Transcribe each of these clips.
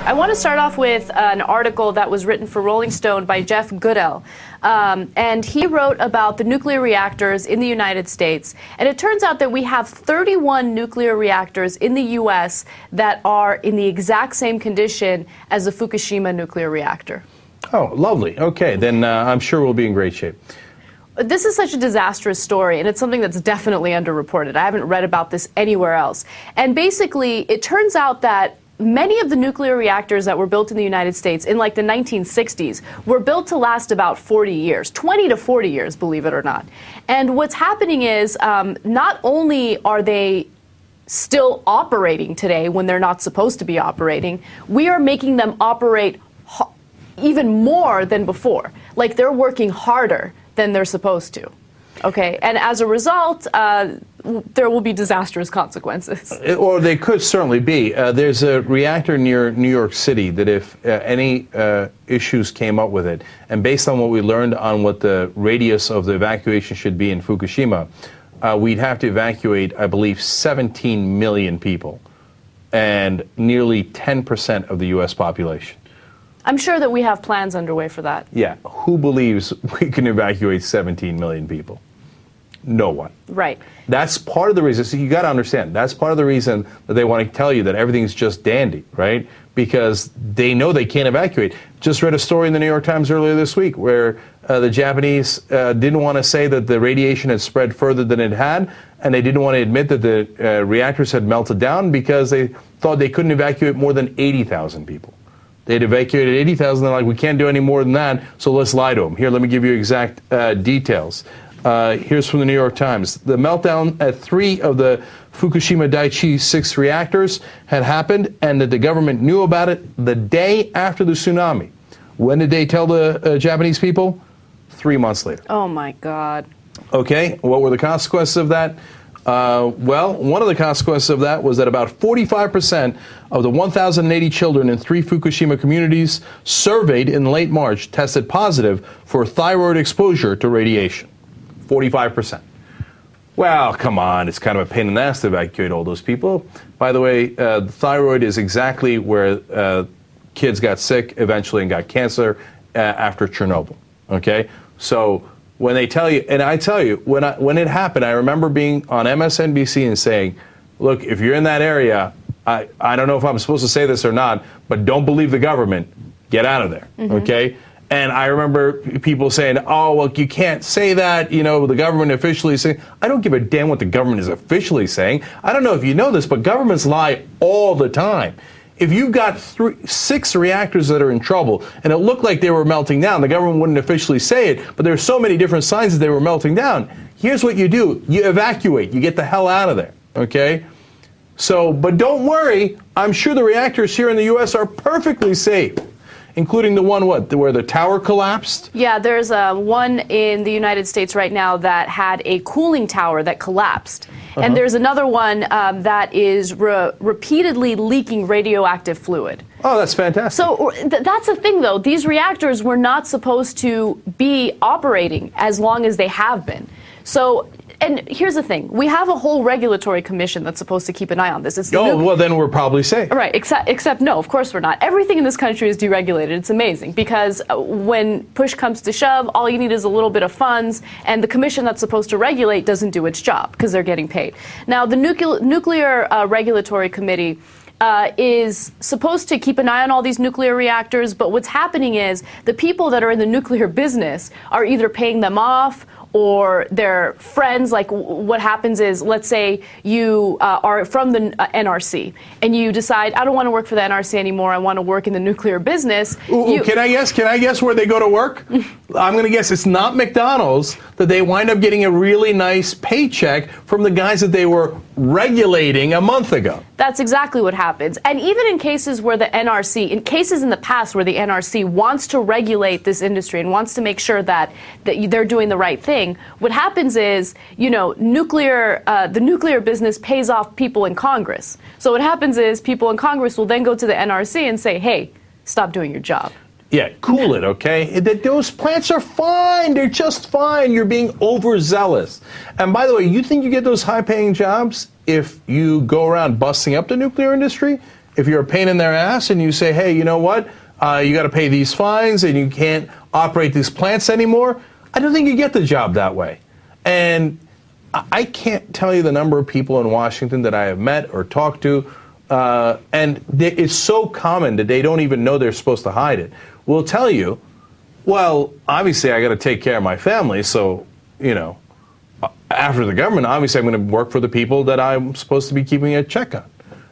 I want to start off with an article that was written for Rolling Stone by Jeff Goodell. And he wrote about the nuclear reactors in the United States. And it turns out that we have 31 nuclear reactors in the U.S. that are in the exact same condition as the Fukushima nuclear reactor. Oh, lovely. Okay, then I'm sure we'll be in great shape. This is such a disastrous story, and it's something that's definitely underreported. I haven't read about this anywhere else. And basically, it turns out that many of the nuclear reactors that were built in the United States in like the 1960s were built to last about 40 years, 20 to 40 years, believe it or not. And what's happening is not only are they still operating today when they're not supposed to be operating, we are making them operate even more than before. Like they're working harder than they're supposed to. Okay, and as a result, there will be disastrous consequences. Or they could certainly be. There's a reactor near New York City that if any issues came up with it, and based on what we learned on what the radius of the evacuation should be in Fukushima, we'd have to evacuate, I believe, 17 million people and nearly 10% of the U.S. population. I'm sure that we have plans underway for that. Yeah. Who believes we can evacuate 17 million people? No one. Right. That's part of the reason. So you got to understand, that's part of the reason that they want to tell you that everything's just dandy, right? Because they know they can't evacuate. Just read a story in the New York Times earlier this week where the Japanese didn't want to say that the radiation had spread further than it had, and they didn't want to admit that the reactors had melted down because they thought they couldn't evacuate more than 80,000 people. They'd evacuated 80,000. They're like, we can't do any more than that, so let's lie to them. Here, let me give you exact details. Here's from the New York Times. The meltdown at 3 of the Fukushima Daiichi 6 reactors had happened, and that the government knew about it the day after the tsunami. When did they tell the Japanese people? 3 months later. Oh, my God. Okay, what were the consequences of that? Well, one of the consequences of that was that about 45% of the 1,080 children in 3 Fukushima communities surveyed in late March tested positive for thyroid exposure to radiation. 45%. Well, come on, it's kind of a pain in the ass to evacuate all those people. By the way, the thyroid is exactly where kids got sick eventually and got cancer after Chernobyl. Okay? So when they tell you, and I tell you, when it happened, I remember being on MSNBC and saying, look, if you're in that area, I don't know if I'm supposed to say this or not, but don't believe the government. Get out of there, okay? And I remember people saying, oh, well, you can't say that, you know, the government officially is saying. I don't give a damn what the government is officially saying. I don't know if you know this, but governments lie all the time. If you've got 6 reactors that are in trouble, and it looked like they were melting down, the government wouldn't officially say it, but there are so many different signs that they were melting down. Here's what you do. You evacuate. You get the hell out of there, okay? So, but don't worry. I'm sure the reactors here in the U.S. are perfectly safe, including the one, where the tower collapsed? Yeah, there's one in the United States right now that had a cooling tower that collapsed. And there's another one that is repeatedly leaking radioactive fluid. Oh, that's fantastic. So that's the thing, though. These reactors were not supposed to be operating as long as they have been. So, and here's the thing. We have a whole regulatory commission that's supposed to keep an eye on this. Well, then we're probably safe. Right, except no, of course we're not. Everything in this country is deregulated. It's amazing because when push comes to shove, all you need is a little bit of funds, and the commission that's supposed to regulate doesn't do its job because they're getting paid. Now, the Nuclear Regulatory Committee is supposed to keep an eye on all these nuclear reactors, but what's happening is the people that are in the nuclear business are either paying them off or their friends. Like what happens is, let's say you are from the NRC and you decide, I don't want to work for the NRC anymore, I want to work in the nuclear business. Ooh, can I guess where they go to work? I'm going to guess it's not McDonald's, that they wind up getting a really nice paycheck from the guys that they were regulating a month ago. That's exactly what happens. And even in cases where the NRC, in cases in the past where the NRC wants to regulate this industry and wants to make sure that they're doing the right thing, what happens is, you know, the nuclear business pays off people in Congress. So what happens is people in Congress will then go to the NRC and say, hey, stop doing your job. Yeah, cool it, okay? Those plants are fine. They're just fine. You're being overzealous. And by the way, you think you get those high-paying jobs if you go around busting up the nuclear industry? if you're a pain in their ass and you say, hey, you know what, you got to pay these fines and you can't operate these plants anymore, I don't think you get the job that way. And I can't tell you the number of people in Washington that I have met or talked to, and it's so common that they don't even know they're supposed to hide it. Will tell you, well, obviously I got to take care of my family, so, you know, after the government, obviously I'm going to work for the people that I'm supposed to be keeping a check on.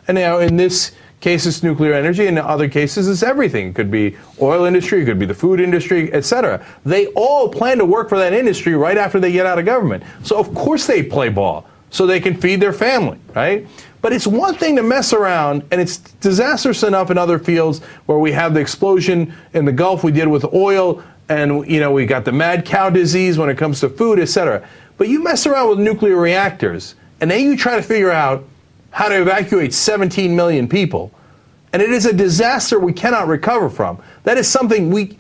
And now in this case it's nuclear energy, in other cases it's everything. It could be oil industry, it could be the food industry, etc. They all plan to work for that industry right after they get out of government. So of course they play ball, so they can feed their family, right? But it's one thing to mess around, and it's disastrous enough in other fields where we have the explosion in the Gulf we did with oil, and you know, we got the mad cow disease when it comes to food, etc. But you mess around with nuclear reactors, and then you try to figure out how to evacuate 17 million people, and it is a disaster we cannot recover from. That is something we,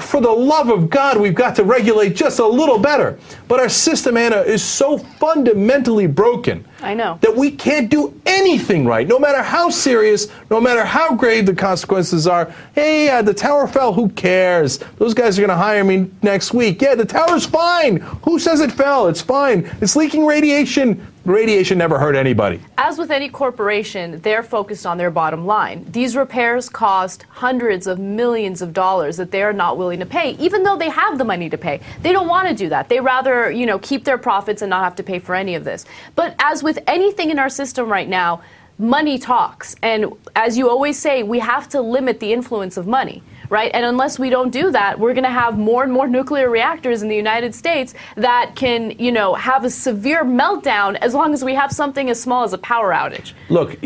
for the love of God, we've got to regulate just a little better. But our system, Anna, is so fundamentally broken. I know. That we can't do anything right, no matter how serious, no matter how grave the consequences are. Hey, the tower fell, who cares? Those guys are going to hire me next week. Yeah, the tower's fine. Who says it fell? It's fine. It's leaking radiation. Radiation never hurt anybody. As with any corporation, they're focused on their bottom line. These repairs cost hundreds of millions of dollars that they are not willing to pay, even though they have the money to pay. They don't want to do that. They rather, you know, keep their profits and not have to pay for any of this. But as with anything in our system right now, money talks. And as you always say, we have to limit the influence of money, right? And unless we don't do that, we're going to have more and more nuclear reactors in the United States that can, you know, have a severe meltdown as long as we have something as small as a power outage. Look,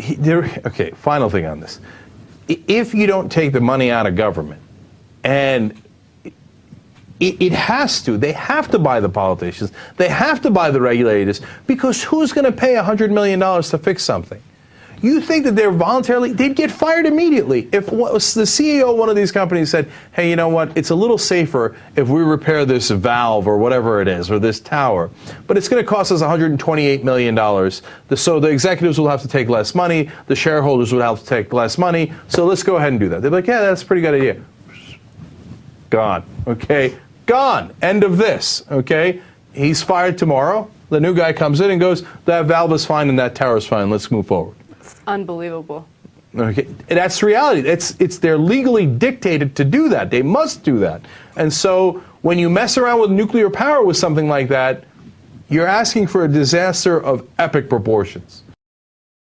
okay, final thing on this. If you don't take the money out of government, and it has to, they have to buy the politicians, they have to buy the regulators, because who's going to pay $100 million to fix something? You think that they're voluntarily, they'd get fired immediately. If the CEO of one of these companies said, hey, you know what, it's a little safer if we repair this valve or whatever it is, or this tower, but it's going to cost us $128 million. So the executives will have to take less money, the shareholders will have to take less money, so let's go ahead and do that. They're like, yeah, that's a pretty good idea. Gone, okay? Gone. End of this, okay? He's fired tomorrow. The new guy comes in and goes, that valve is fine and that tower is fine. Let's move forward. It's unbelievable. Okay, that's reality. They're legally dictated to do that. They must do that. And so when you mess around with nuclear power with something like that, you're asking for a disaster of epic proportions.